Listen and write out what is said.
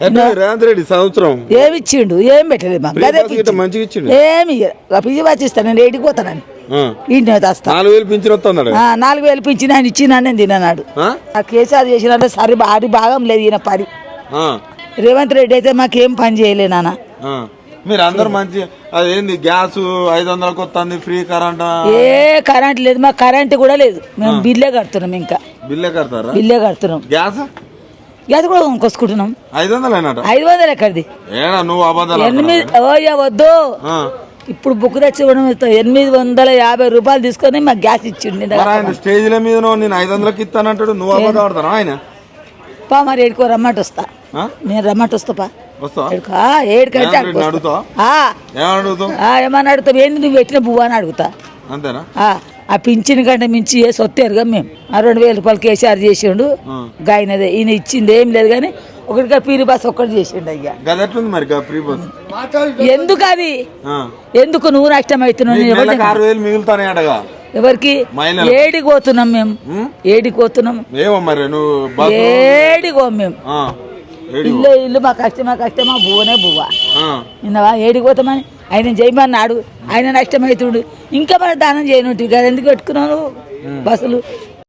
రేవంత్ రెడ్డి సంవత్సరం ఏమి ఇచ్చిండు ఏం పెట్టలేదు మాకు అదే మంచిగా ఇచ్చిండు ఏమి పిజి వచ్చిస్తాను నేను ఏడికి పోతానని ఇంటి వస్తా 4000 పింఛన్ వస్తున్నాడు 4000 పింఛన్ ఆయన ఇచ్చిన నేను తిన్నాడు కేసీఆర్ చేసిన సరి ఆడి భాగం లేదు ఈయన పని రేవంత్ రెడ్డి అయితే మాకేం పని చేయలే నాన్న మీరు అందరు మంచి అదేంది గ్యాస్ 500కి వస్తుంది ఫ్రీ కరెంట్ ఏ కరెంట్ లేదు మాకు కరెంట్ కూడా లేదు మేము బిల్లే కడుతున్నాం ఇంకా బిల్లే కడతారా బిల్లే కడుతున్నాం గ్యాస్ గ్యాస్ కూడా కొనుక్కొచ్చుకుంటున్నాం 500 ఎక్కడిది నువ్వు అబద్ధాలు 8 వద్దు ఇప్పుడు బుక్ తెచ్చి 850 రూపాయలు తీసుకొని మాకు గ్యాస్ ఇచ్చిండు స్టేజ్ల మీద నేను 500కి ఇస్తానంటాడు నువ్వు అబద్ధం ఆడతాను ఆయన పా మరి ఏడుకో రమ్మంట వస్తా నేను రమ్మంట వస్తా ఏమని అడుగుతావు ఏంది నువ్వు పెట్టిన పువ్వు అని అడుగుతా అంతేనా ఆ పింఛన్ కంటే మించి ఏ సొత్తారుగా మేము 2000 రూపాయలు కేసీఆర్ చేసిండు గాయనదే ఈయన ఇచ్చింది ఏం లేదు కానీ ఒకటిగా పీరి బస్ ఒక్కటి చేసిండు అయ్యా ఎందుకు అది ఎందుకు నువ్వు నష్టం అవుతున్నావు ఎవరికి ఏడికి పోతున్నాం మేము ఏడికి పోతున్నాం ఏడికి పోం మేము ఇల్లు మా కష్టమా బువ్వనే బువ్వ నిన్నవా ఏడికి పోతామని ఆయన చేయమన్నాడు ఆయన నష్టమవుతుడు ఇంకా మన దానం చేయనుంటి కదా ఎందుకు పెట్టుకున్నావు బస్సులు